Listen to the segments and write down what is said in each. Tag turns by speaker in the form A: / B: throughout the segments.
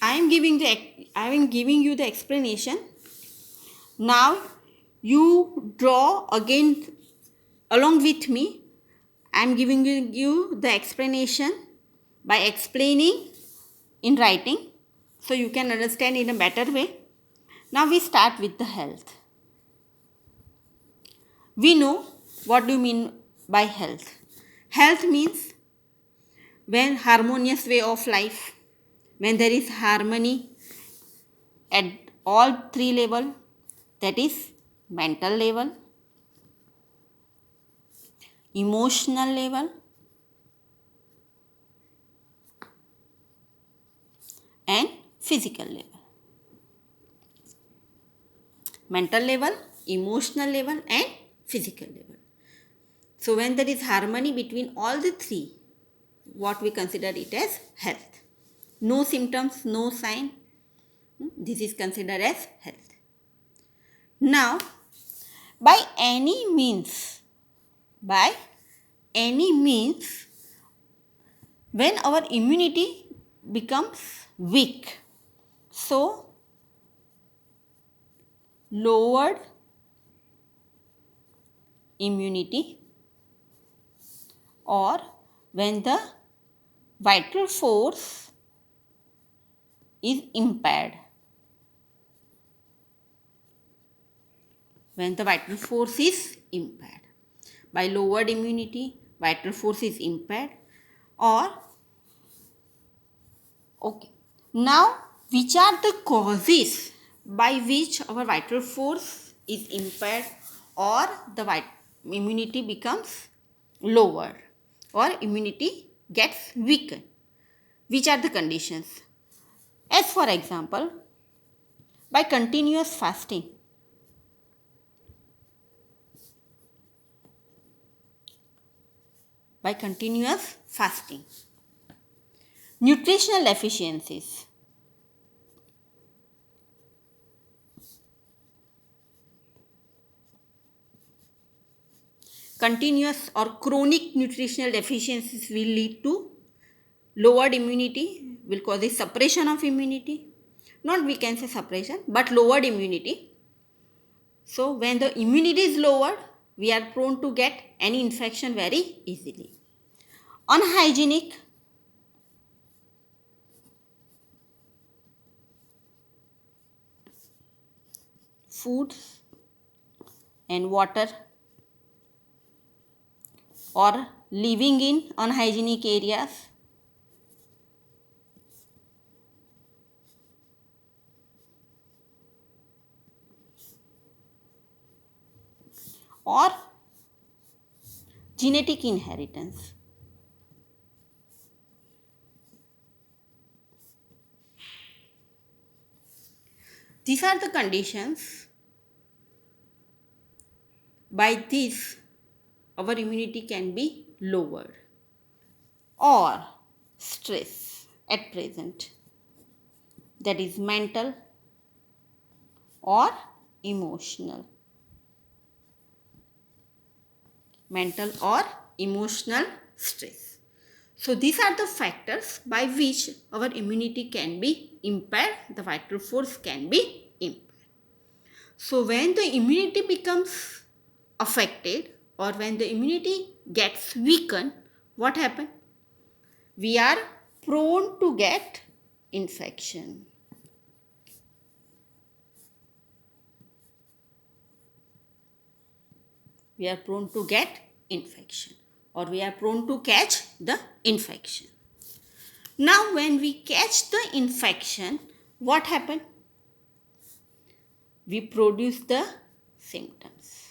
A: I am giving you the explanation. Now you draw again along with me. I am giving you the explanation by explaining in writing so you can understand in a better way. Now we start with the health. We know what do you mean by health. Health means when harmonious way of life, when there is harmony at all three level, that is mental level, emotional level and physical level. Mental level, emotional level and physical level. So when there is harmony between all the three, what we consider it as health. No symptoms, no sign, this is considered as health. Now, by any means, when our immunity becomes weak, so lowered immunity, or when the vital force is impaired. When the vital force is impaired. By lowered immunity, vital force is impaired, or okay. Now, which are the causes by which our vital force is impaired or the immunity becomes lower or immunity gets weakened? Which are the conditions? As for example, by continuous fasting, nutritional deficiencies, continuous or chronic nutritional deficiencies will lead to lowered immunity, will cause a suppression of immunity. Not we can say suppression, but lowered immunity. So when the immunity is lowered, we are prone to get any infection very easily. Unhygienic foods and water, or living in unhygienic areas, or genetic inheritance. These are the conditions. By this, our immunity can be lowered. Or stress at present, that is mental or emotional. Mental or emotional stress. So these are the factors by which our immunity can be impaired, the vital force can be impaired. So when the immunity becomes affected or when the immunity gets weakened, what happens? We are prone to get infection. We are prone to get infection, or we are prone to catch the infection. Now when we catch the infection, what happens? We produce the symptoms.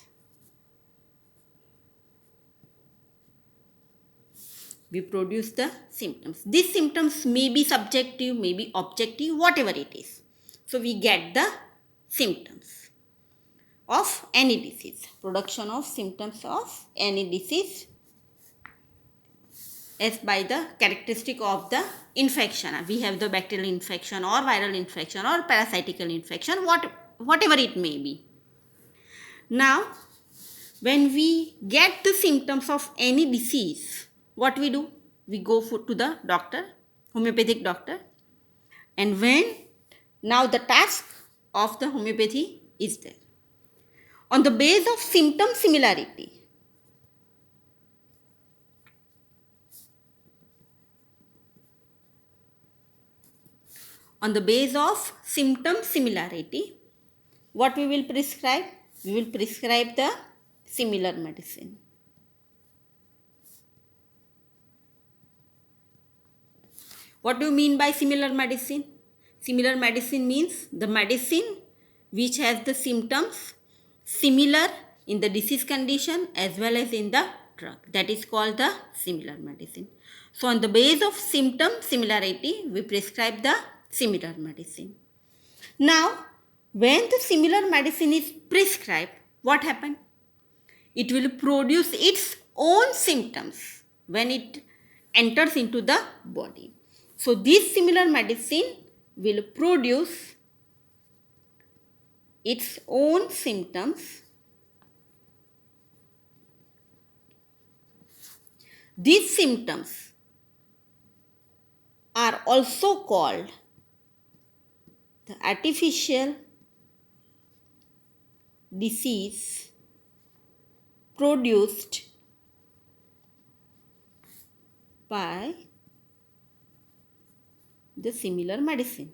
A: We produce the symptoms. These symptoms may be subjective, may be objective, whatever it is. So we get the symptoms of any disease. Production of symptoms of any disease as by the characteristic of the infection. We have the bacterial infection or viral infection or parasitical infection, whatever it may be. Now, when we get the symptoms of any disease, what we do? We go to the doctor, homeopathic doctor, And when now the task of the homeopathy is there. On the base of symptom similarity, on the base of symptom similarity, what we will prescribe? We will prescribe the similar medicine. What do you mean by similar medicine? Similar medicine means the medicine which has the symptoms similar in the disease condition as well as in the drug. That is called the similar medicine. So on the base of symptom similarity, we prescribe the similar medicine. Now, when the similar medicine is prescribed, what happens? It will produce its own symptoms when it enters into the body. So this similar medicine will produce its own symptoms. These symptoms are also called the artificial disease produced by the similar medicine.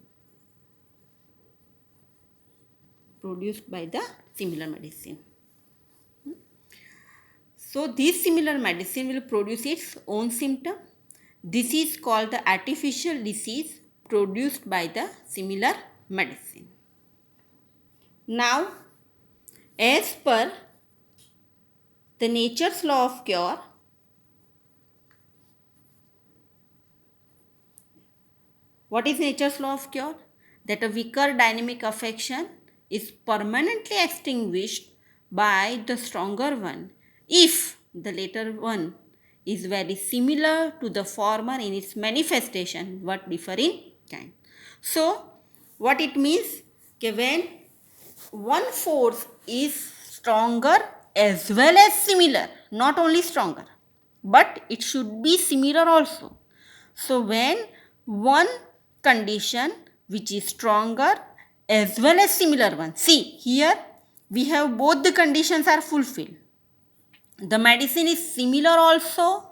A: Produced by the similar medicine. So this similar medicine will produce its own symptom. This is called the artificial disease produced by the similar medicine. Now, as per the nature's law of cure, what is nature's law of cure? That a weaker dynamic affection is permanently extinguished by the stronger one if the later one is very similar to the former in its manifestation but differ in kind. So, what it means? When one force is stronger as well as similar, not only stronger, but it should be similar also. So, when one condition which is stronger as well as similar one. See, here we have both the conditions are fulfilled. The medicine is similar also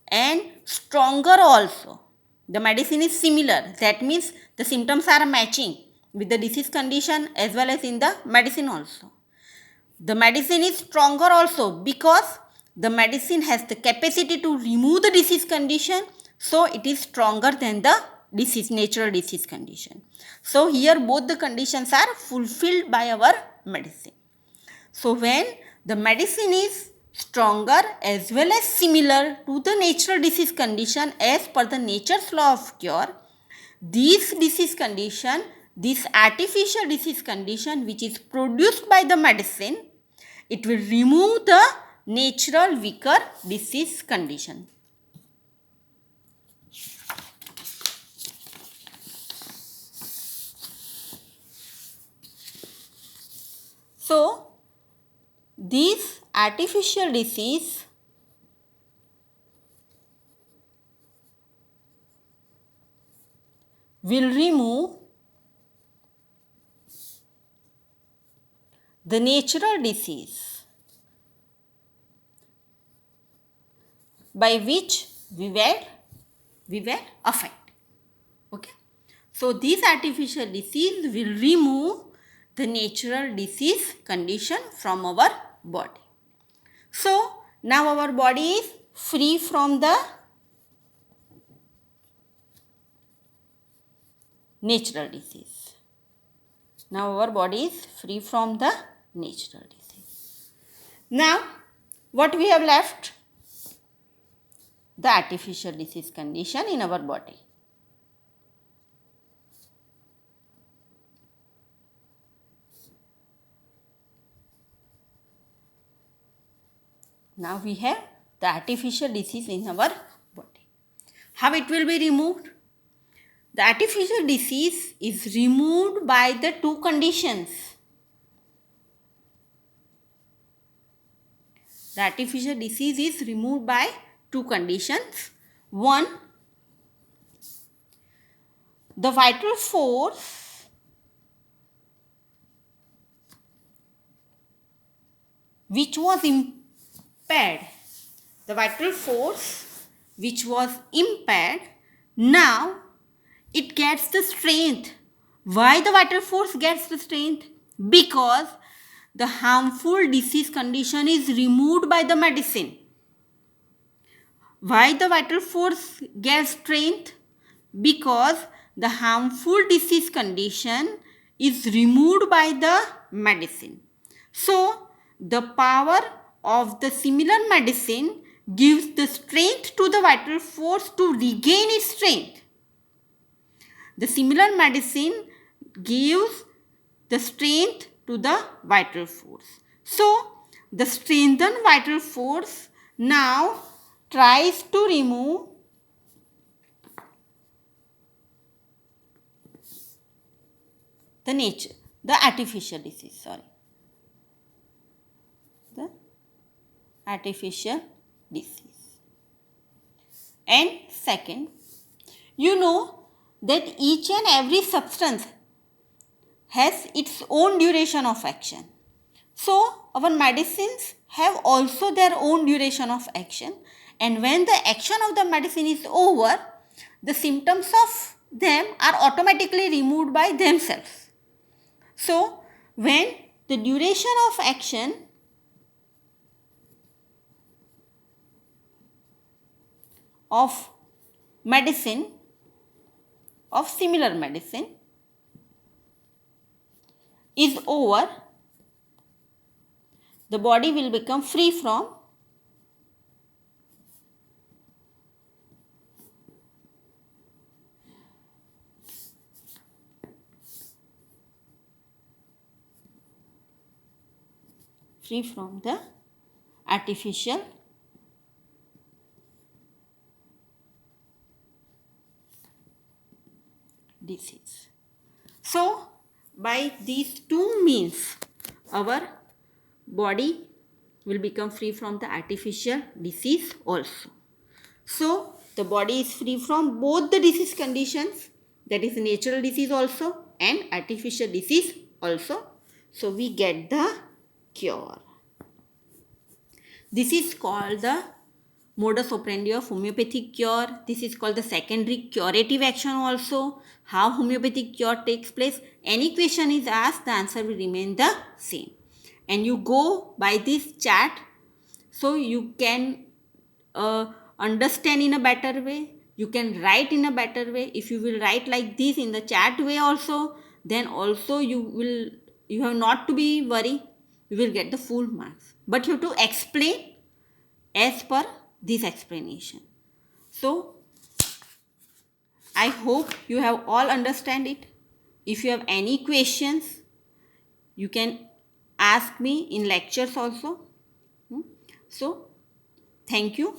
A: and stronger also. The medicine is similar. That means the symptoms are matching with the disease condition as well as in the medicine also. The medicine is stronger also because the medicine has the capacity to remove the disease condition. So, it is stronger than the natural disease condition. So, here both the conditions are fulfilled by our medicine. So, when the medicine is stronger as well as similar to the natural disease condition as per the nature's law of cure, this disease condition, this artificial disease condition which is produced by the medicine, it will remove the natural weaker disease condition. So, this artificial disease will remove the natural disease by which we were affected. Okay. So, this artificial disease will remove the natural disease condition from our body. So, now our body is free from the natural disease. Now, our body is free from the natural disease. Now, what we have left? The artificial disease condition in our body. Now we have the artificial disease in our body. How it will be removed? The artificial disease is removed by the two conditions. The artificial disease is removed by two conditions. One, the vital force which was impaired, the vital force which was impaired, now it gets the strength. Why the vital force gets the strength? Because the harmful disease condition is removed by the medicine. Why the vital force gets strength? Because the harmful disease condition is removed by the medicine. So, the power of the similar medicine gives the strength to the vital force to regain its strength. The similar medicine gives the strength to the vital force. So, the strengthened vital force now tries to remove the artificial disease, the artificial disease. And second, you know that each and every substance has its own duration of action. So, our medicines have also their own duration of action, and when the action of the medicine is over, the symptoms of them are automatically removed by themselves. So, when the duration of action of medicine, of similar medicine, is over, the body will become free from the artificial disease. So, by these two means, our body will become free from the artificial disease also. So, the body is free from both the disease conditions, that is natural disease also and artificial disease also. So, we get the cure. This is called the modus operandi of homeopathic cure. This is called the secondary curative action also. How homeopathic cure takes place. Any question is asked, the answer will remain the same. And you go by this chart, so you can understand in a better way. You can write in a better way. If you will write like this in the chart way also, then also you have not to be worried. You will get the full marks. But you have to explain as per this explanation. So, I hope you have all understand it. If you have any questions, you can ask me in lectures also. So, thank you.